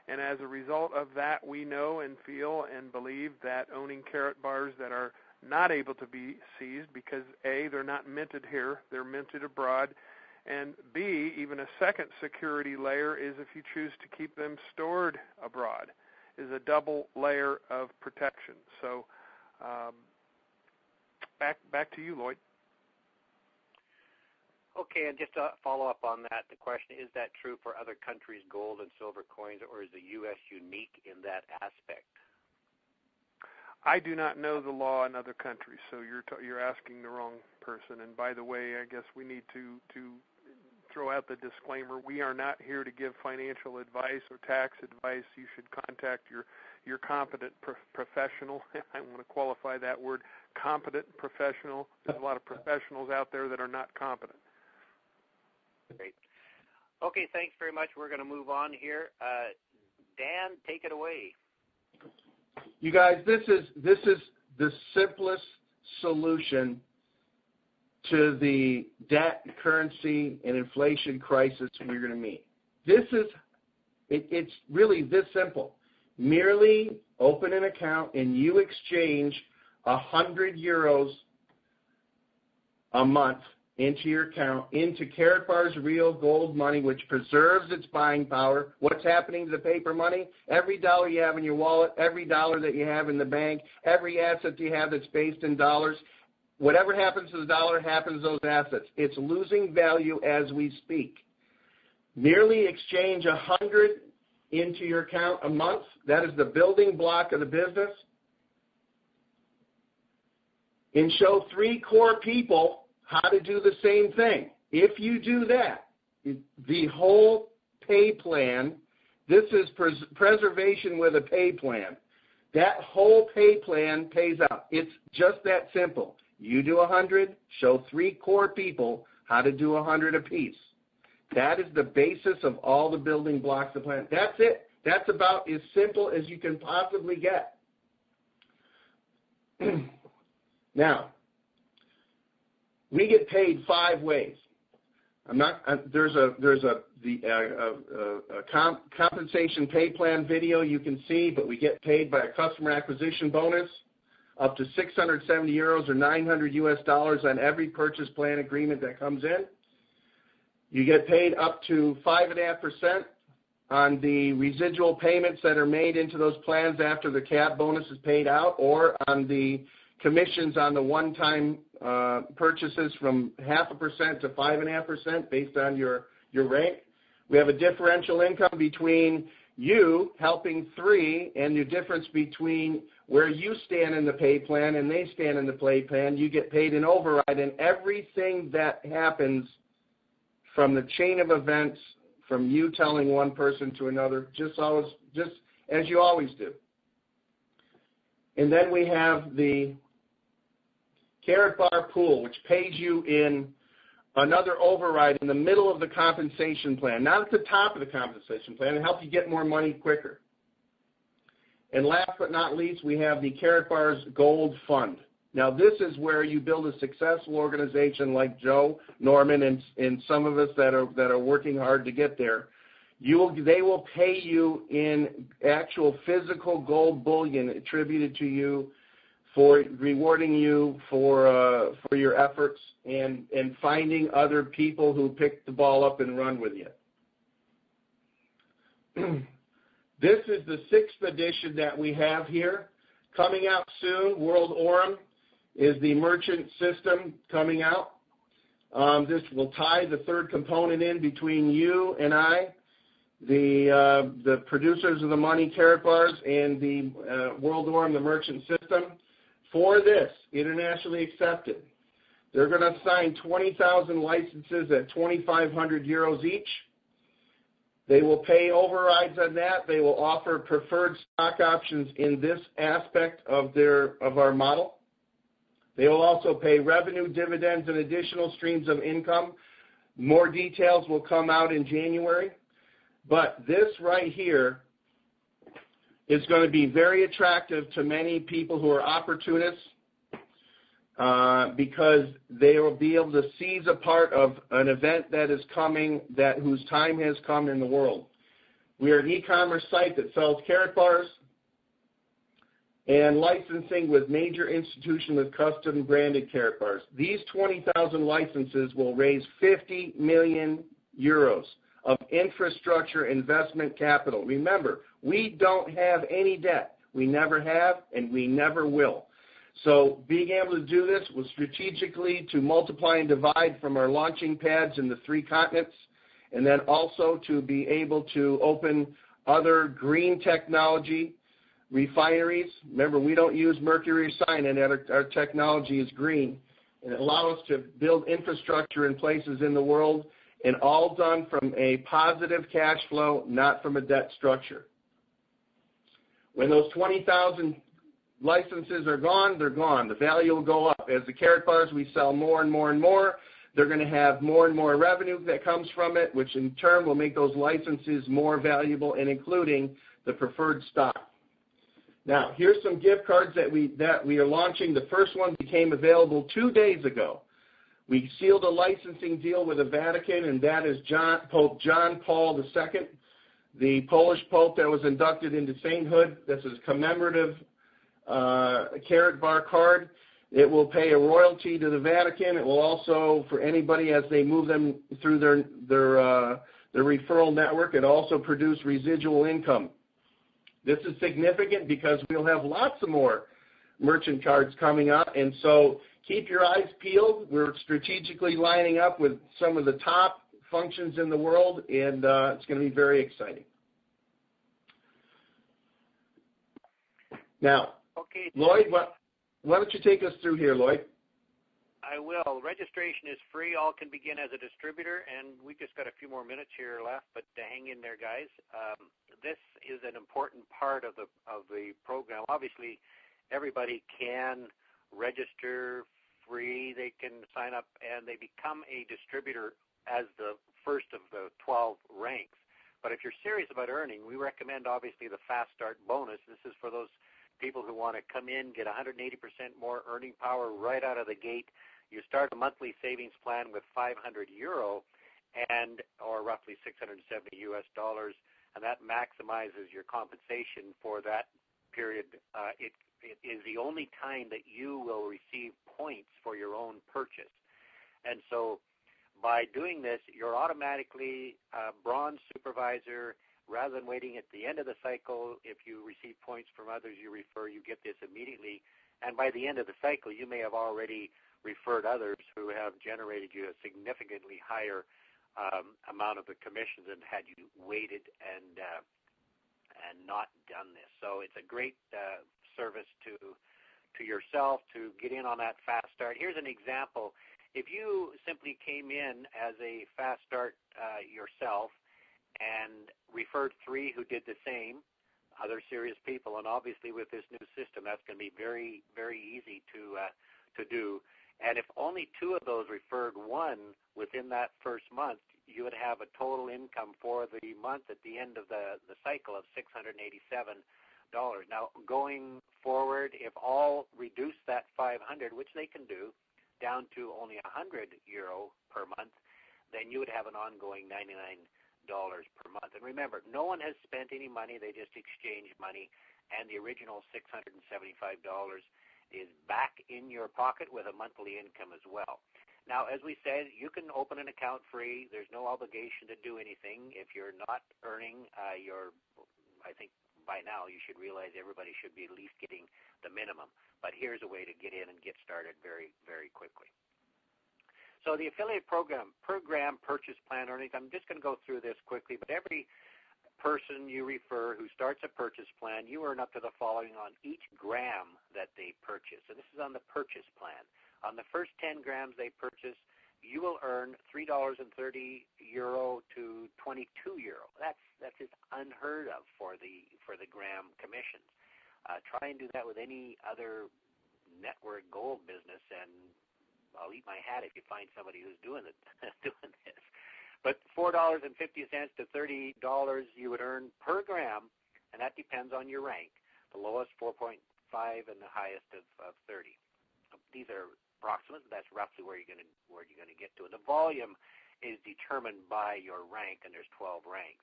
and as a result of that, we know and feel and believe that owning Karatbars that are not able to be seized because A, they're not minted here, they're minted abroad, and B, even a second security layer is if you choose to keep them stored abroad, is a double layer of protection. So back to you, Lloyd. Okay, and just to follow up on that, the question, is that true for other countries' gold and silver coins, or is the U.S. unique in that aspect? I do not know the law in other countries, so you're asking the wrong person. And by the way, I guess we need to throw out the disclaimer. We are not here to give financial advice or tax advice. You should contact your competent professional. I want to qualify that word, competent professional. There's a lot of professionals out there that are not competent. Great. Okay, thanks very much. We're going to move on here. Dan, take it away. You guys, this is the simplest solution to the debt, currency, and inflation crisis we're going to meet. It's really this simple. Merely open an account and you exchange 100 euros a month into your account, into Karatbars real gold money, which preserves its buying power. What's happening to the paper money? Every dollar you have in your wallet, every dollar that you have in the bank, every asset you have that's based in dollars, whatever happens to the dollar happens to those assets. It's losing value as we speak. Merely exchange 100 into your account a month. That is the building block of the business. And show 3 core people how to do the same thing. If you do that, the whole pay plan, this is preservation with a pay plan. That whole pay plan pays out. It's just that simple. You do 100, show 3 core people how to do 100 apiece. That is the basis of all the building blocks of the plan. That's it. That's about as simple as you can possibly get. Now, we get paid 5 ways. There's a compensation pay plan video you can see, but we get paid by a customer acquisition bonus up to 670 euros or $900 on every purchase plan agreement that comes in. You get paid up to 5.5% on the residual payments that are made into those plans after the cap bonus is paid out, or on the commissions on the one-time purchases from 0.5% to 5.5% based on your rank. We have a differential income between you helping 3 and the difference between where you stand in the pay plan and they stand in the pay plan. You get paid an override, and everything that happens from the chain of events, from you telling one person to another, just as you always do. And then we have the Karatbar pool, which pays you in another override in the middle of the compensation plan, not at the top of the compensation plan, to help you get more money quicker. And last but not least, we have the Karatbars Gold Fund. Now, this is where you build a successful organization like Joe, Norman, and some of us that are working hard to get there. They will pay you in actual physical gold bullion attributed to you for rewarding you for your efforts and finding other people who pick the ball up and run with you. This is the 6th edition that we have here. Coming out soon, World Orem is the merchant system coming out. This will tie the 3rd component in between you and I, the producers of the money, Karatbars, and the World Orem, the merchant system. For this, internationally accepted, they're going to sign 20,000 licenses at 2,500 euros each. They will pay overrides on that. They will offer preferred stock options in this aspect of our model. They will also pay revenue, dividends, and additional streams of income. More details will come out in January. But this right here is going to be very attractive to many people who are opportunists because they will be able to seize a part of an event that is coming, whose time has come in the world. We are an e-commerce site that sells Karatbars and licensing with major institutions with custom branded Karatbars. These 20,000 licenses will raise 50 million euros of infrastructure investment capital. Remember, we don't have any debt. We never have, and we never will. So being able to do this was strategically to multiply and divide from our launching pads in the 3 continents, and then also to be able to open other green technology refineries. Remember, we don't use mercury or cyanide, and our technology is green. And it allows us to build infrastructure in places in the world, and all done from a positive cash flow, not from a debt structure. When those 20,000 licenses are gone, they're gone. The value will go up. As the Karatbars, we sell more and more and more. They're going to have more and more revenue that comes from it, which in turn will make those licenses more valuable, and including the preferred stock. Now, here's some gift cards that we are launching. The first one became available 2 days ago. We sealed a licensing deal with the Vatican, and that is Pope John Paul II, the Polish Pope that was inducted into sainthood. This is a commemorative Karatbar card. It will pay a royalty to the Vatican. It will also, for anybody as they move them through their referral network, it also produce residual income. This is significant because we'll have lots of more merchant cards coming up, and so keep your eyes peeled. We're strategically lining up with some of the top functions in the world, and it's going to be very exciting. Now, okay, Lloyd, why don't you take us through here, Lloyd? I will. Registration is free. All can begin as a distributor, and we just got a few more minutes here left, but hang in there, guys. This is an important part of the program. Obviously, everybody can register free. They can sign up, and they become a distributor as the first of the 12 ranks. But if you're serious about earning, we recommend, obviously, the Fast Start bonus. This is for those people who want to come in, get 180% more earning power right out of the gate. You start a monthly savings plan with €500 or roughly $670 US, and that maximizes your compensation for that period. It is the only time that you will receive points for your own purchase. And so by doing this, you're automatically a bronze supervisor. Rather than waiting at the end of the cycle, if you receive points from others you refer, you get this immediately. And by the end of the cycle, you may have already referred others who have generated you a significantly higher amount of the commissions than had you waited and not done this. So it's a great service to yourself to get in on that Fast Start. Here's an example. If you simply came in as a Fast Start yourself and referred 3 who did the same, other serious people, and obviously with this new system, that's going to be very, very easy to do. And if only 2 of those referred 1 within that first month, you would have a total income for the month at the end of the cycle of $687. Now, going forward, if all reduce that 500, which they can do, down to only €100 per month, then you would have an ongoing $99 per month. And remember, no one has spent any money. They just exchanged money, and the original $675 is back in your pocket with a monthly income as well. Now, as we said, you can open an account free. There's no obligation to do anything. If you're not earning, I think by now you should realize everybody should be at least getting the minimum. But here's a way to get in and get started very, very quickly. So the affiliate program purchase plan earnings, I'm just going to go through this quickly, but every person you refer who starts a purchase plan, you earn up to the following on each gram that they purchase. And this is on the purchase plan. On the first 10 grams they purchase, you will earn €3.30 to €22. That's just unheard of for the gram commissions. Try and do that with any other network gold business, and I'll eat my hat if you find somebody who's doing this. But $4.50 to $30 you would earn per gram, and that depends on your rank. The lowest 4.5 and the highest of 30. These are approximate. That's roughly where you're going to get to. And the volume is determined by your rank, and there's 12 ranks.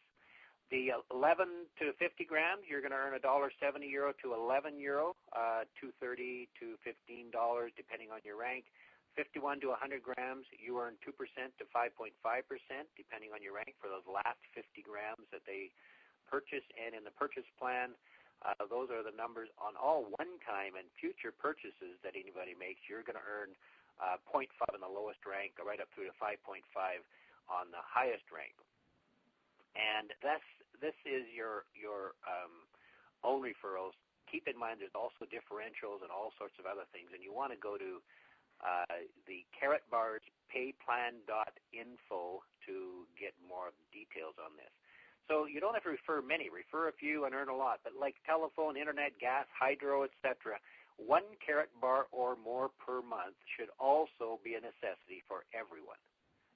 The 11 to 50 grams, you're going to earn €1.70 to €11, $2.30 to $15 depending on your rank. 51 to 100 grams, you earn 2% to 5.5%, depending on your rank, for those last 50 grams that they purchase. And in the purchase plan, those are the numbers on all one-time and future purchases that anybody makes. You're going to earn 0.5 in the lowest rank, right up through to 5.5 on the highest rank. And this is your own referrals. Keep in mind there's also differentials and all sorts of other things, and you want to go to the Karatbars payplan.info to get more details on this. So you don't have to refer many. Refer a few and earn a lot. But like telephone, internet, gas, hydro, etc., 1 Karatbar or more per month should also be a necessity for everyone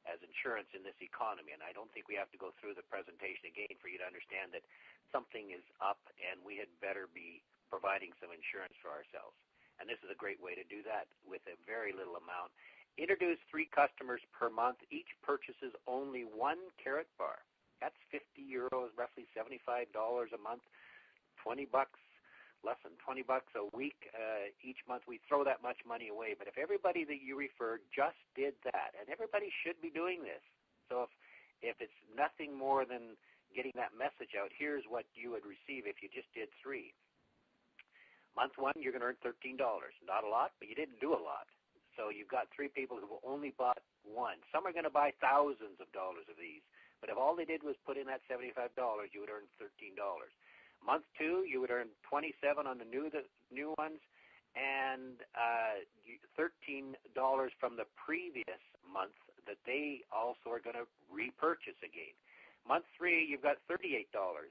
as insurance in this economy. And I don't think we have to go through the presentation again for you to understand that something is up and we had better be providing some insurance for ourselves. And this is a great way to do that with a very little amount. Introduce 3 customers per month. Each purchases only 1 Karatbar. That's €50, roughly $75 a month, $20 less than $20 a week each month. We throw that much money away. But if everybody that you referred just did that, and everybody should be doing this. So if it's nothing more than getting that message out, here's what you would receive if you just did 3. Month 1, you're going to earn $13. Not a lot, but you didn't do a lot. So you've got 3 people who only bought 1. Some are going to buy thousands of dollars of these. But if all they did was put in that $75, you would earn $13. Month 2, you would earn $27 on the new ones, and $13 from the previous month that they also are going to repurchase again. Month 3, you've got $38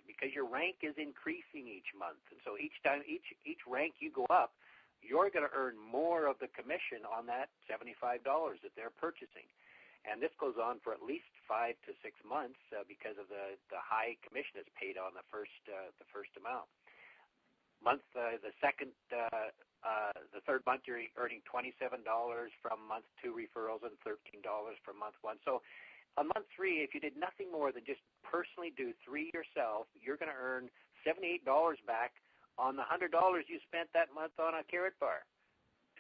because your rank is increasing each month, and so each rank you go up, you're going to earn more of the commission on that $75 that they're purchasing. And this goes on for at least 5 to 6 months because of the high commission that's paid on the first amount. The third month you're earning $27 from month 2 referrals and $13 from month 1. So on month 3, if you did nothing more than just personally do 3 yourself, you're going to earn $78 back on the $100 you spent that month on a Karatbar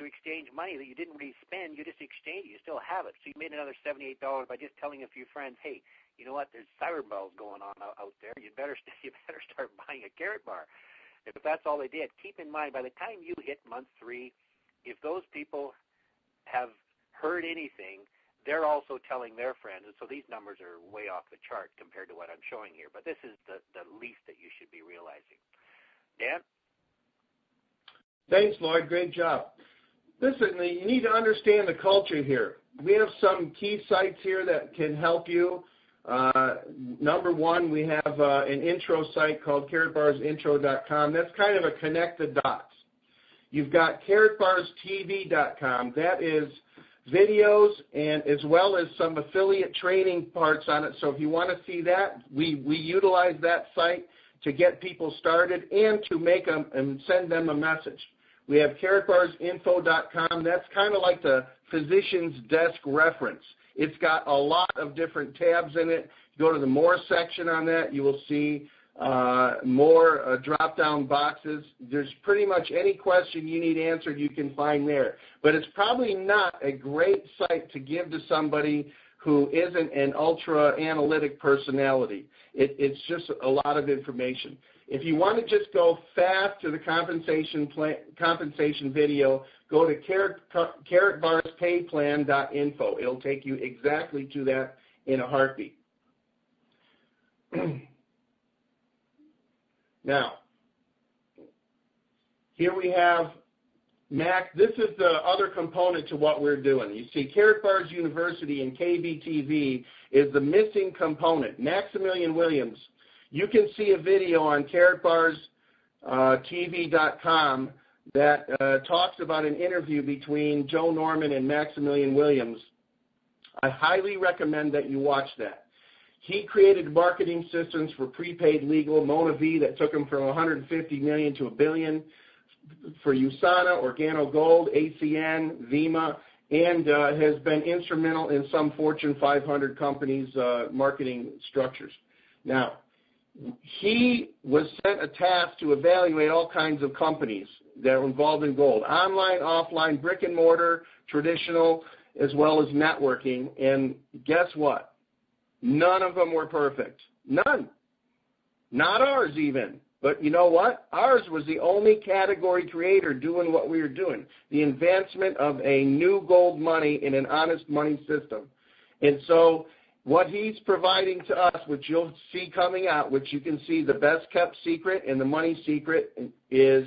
to exchange money that you didn't really spend. You just exchanged it. You still have it. So you made another $78 by just telling a few friends, hey, you know what, there's siren bells going on out there. You better start buying a Karatbar. If that's all they did, keep in mind, by the time you hit month 3, if those people have heard anything, they're also telling their friends. And so these numbers are way off the chart compared to what I'm showing here. But this is the least that you should be realizing. Dan? Thanks, Lloyd. Great job. Listen, you need to understand the culture here. We have some key sites here that can help you. Number 1, we have an intro site called karatbarsintro.com. That's kind of a connect the dots. You've got karatbarstv.com. That is videos and as well as some affiliate training parts on it. So if you want to see that, we utilize that site to get people started and to make them and send them a message. We have karatbarsinfo.com. That's kind of like the physician's desk reference. It's got a lot of different tabs in it. Go to the more section on that. You will see more drop-down boxes. There's pretty much any question you need answered you can find there. But it's probably not a great site to give to somebody who isn't an ultra-analytic personality. It's just a lot of information. If you want to just go fast to the compensation video, go to karatbarspayplan.info. It'll take you exactly to that in a heartbeat. Now, here we have Mac. This is the other component to what we're doing. You see, Karatbars University and KBTV is the missing component. Maximilian Williams. You can see a video on karatbarstv.com that talks about an interview between Joe Norman and Maximilian Williams. I highly recommend that you watch that. He created marketing systems for prepaid legal, Mona V, that took him from $150 million to $1 billion, for USANA, Organo Gold, ACN, Vima, and has been instrumental in some Fortune 500 companies' marketing structures. Now, he was sent a task to evaluate all kinds of companies that are involved in gold, online, offline, brick and mortar, traditional, as well as networking. And guess what? None of them were perfect. None. Not ours even. But you know what? Ours was the only category creator doing what we were doing, the advancement of a new gold money in an honest money system. And so what he's providing to us, which you'll see coming out, which you can see the best kept secret and the money secret is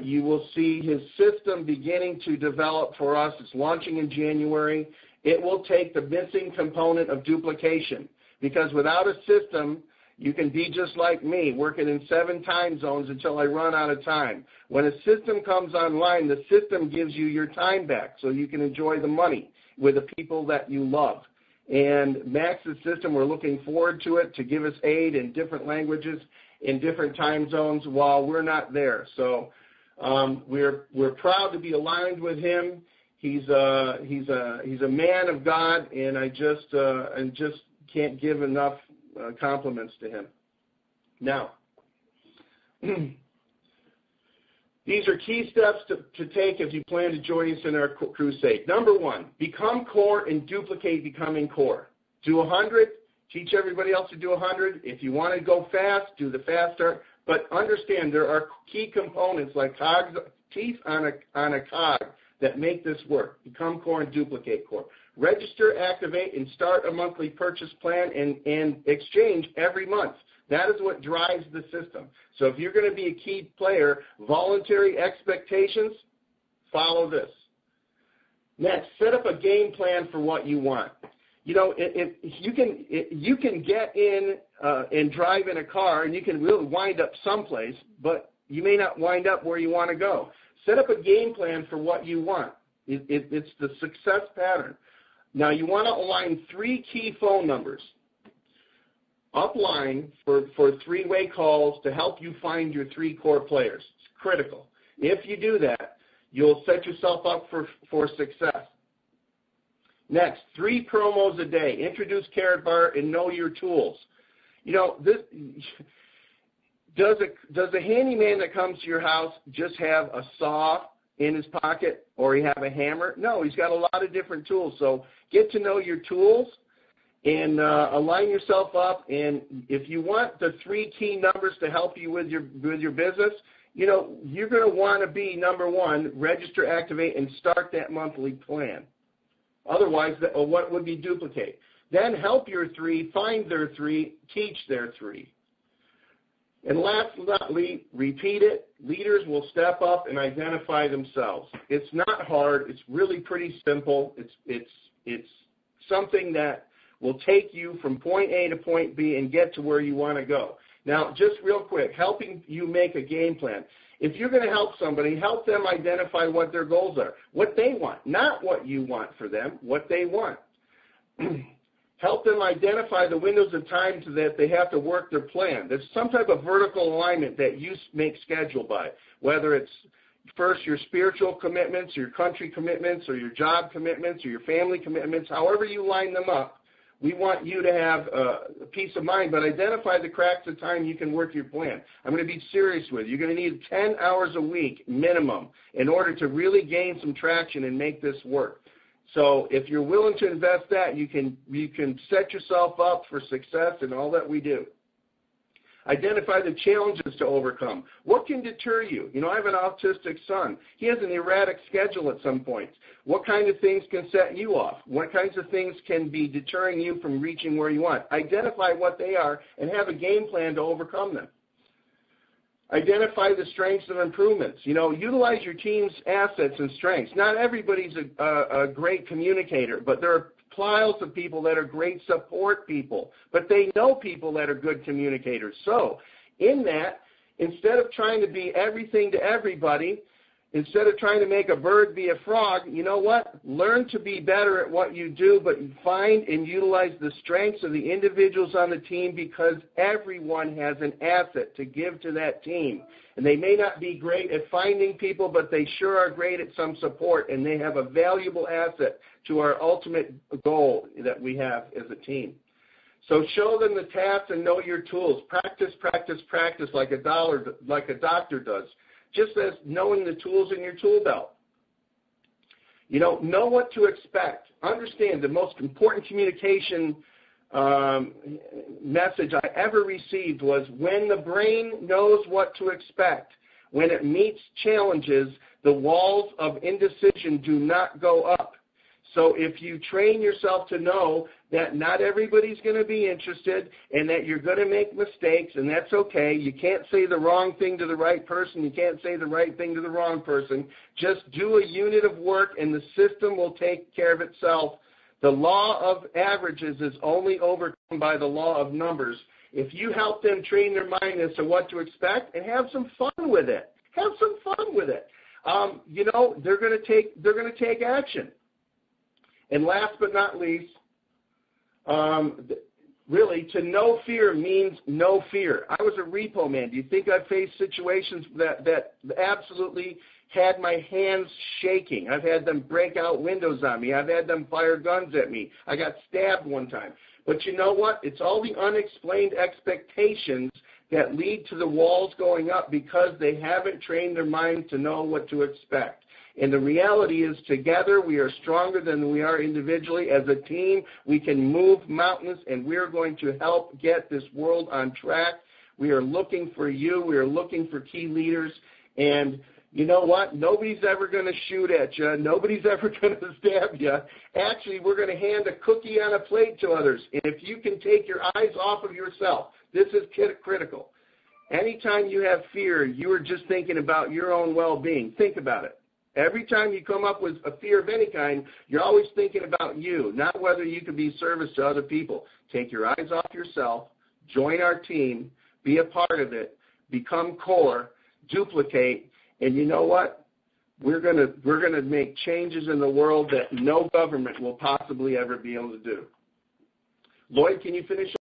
you will see his system beginning to develop for us. It's launching in January. It will take the missing component of duplication, because without a system, you can be just like me, working in 7 time zones until I run out of time. When a system comes online, the system gives you your time back so you can enjoy the money with the people that you love. And Max's system, we're looking forward to it to give us aid in different languages in different time zones while we're not there. So we're proud to be aligned with him. He's a man of God, and I just can't give enough compliments to him. Now, These are key steps to take if you plan to join us in our crusade. Number one, become core and duplicate becoming core. Do 100. Teach everybody else to do 100. If you want to go fast, do the fast start. But understand there are key components like cogs, teeth on a cog that make this work. Become core and duplicate core. Register, activate, and start a monthly purchase plan and exchange every month. That is what drives the system. So if you're going to be a key player, voluntary expectations, follow this. Next, set up a game plan for what you want. You know, you can get in and drive in a car, and you can really wind up someplace, but you may not wind up where you want to go. Set up a game plan for what you want. It's the success pattern. Now, you want to align 3 key phone numbers upline for 3-way calls to help you find your 3 core players. It's critical. If you do that, you'll set yourself up for success. Next, 3 promos a day. Introduce Karatbar and know your tools. You know, does a handyman that comes to your house just have a saw in his pocket or he have a hammer? No, he's got a lot of different tools. So get to know your tools and align yourself up. And if you want the 3 key numbers to help you with your business, you know, you're going to want to be, number 1, register, activate, and start that monthly plan. Otherwise, what would be duplicate? Then help your 3, find their 3, teach their 3. And last but not least, repeat it. Leaders will step up and identify themselves. It's not hard. It's really pretty simple. It's something that will take you from point A to point B and get to where you want to go. Now, just real quick, helping you make a game plan. If you're going to help somebody, help them identify what their goals are, what they want, not what you want for them, what they want. Help them identify the windows of time so that they have to work their plan. There's some type of vertical alignment that you make schedule by, whether it's first your spiritual commitments, your country commitments, or your job commitments, or your family commitments, however you line them up. We want you to have a peace of mind, but identify the cracks of time you can work your plan. I'm going to be serious with you. You're going to need 10 hours a week minimum in order to really gain some traction and make this work. So if you're willing to invest that, you can set yourself up for success in all that we do. Identify the challenges to overcome. What can deter you? You know, I have an autistic son. He has an erratic schedule at some points. What kind of things can set you off? What kinds of things can be deterring you from reaching where you want? Identify what they are and have a game plan to overcome them. Identify the strengths and improvements. You know, utilize your team's assets and strengths. Not everybody's a great communicator, but there are piles of people that are great support people, but they know people that are good communicators. So in that, instead of trying to be everything to everybody, instead of trying to make a bird be a frog, you know what? Learn to be better at what you do, but find and utilize the strengths of the individuals on the team, because everyone has an asset to give to that team. And they may not be great at finding people, but they sure are great at some support, and they have a valuable asset to our ultimate goal that we have as a team. So show them the tasks and know your tools. Practice, practice, practice like a doctor does, just as knowing the tools in your tool belt. You know what to expect. Understand the most important communication message I ever received was, when the brain knows what to expect, when it meets challenges, the walls of indecision do not go up. So if you train yourself to know that not everybody's going to be interested and that you're going to make mistakes, and that's okay. You can't say the wrong thing to the right person. You can't say the right thing to the wrong person. Just do a unit of work and the system will take care of itself. The law of averages is only overcome by the law of numbers. If you help them train their mind as to what to expect and have some fun with it, have some fun with it. You know, they're going to take action. And last but not least, really, to know fear means no fear. I was a repo man. Do you think I've faced situations that absolutely had my hands shaking? I've had them break out windows on me. I've had them fire guns at me. I got stabbed one time. But you know what? It's all the unexplained expectations that lead to the walls going up because they haven't trained their minds to know what to expect. And the reality is, together we are stronger than we are individually. As a team, we can move mountains, and we're going to help get this world on track. We are looking for you. We are looking for key leaders. And you know what? Nobody's ever going to shoot at you. Nobody's ever going to stab you. Actually, we're going to hand a cookie on a plate to others. And if you can take your eyes off of yourself, this is critical. Anytime you have fear, you are just thinking about your own well-being. Think about it. Every time you come up with a fear of any kind, you're always thinking about you, not whether you can be service to other people. Take your eyes off yourself, join our team, be a part of it, become core, duplicate, and you know what? We're gonna make changes in the world that no government will possibly ever be able to do. Lloyd, can you finish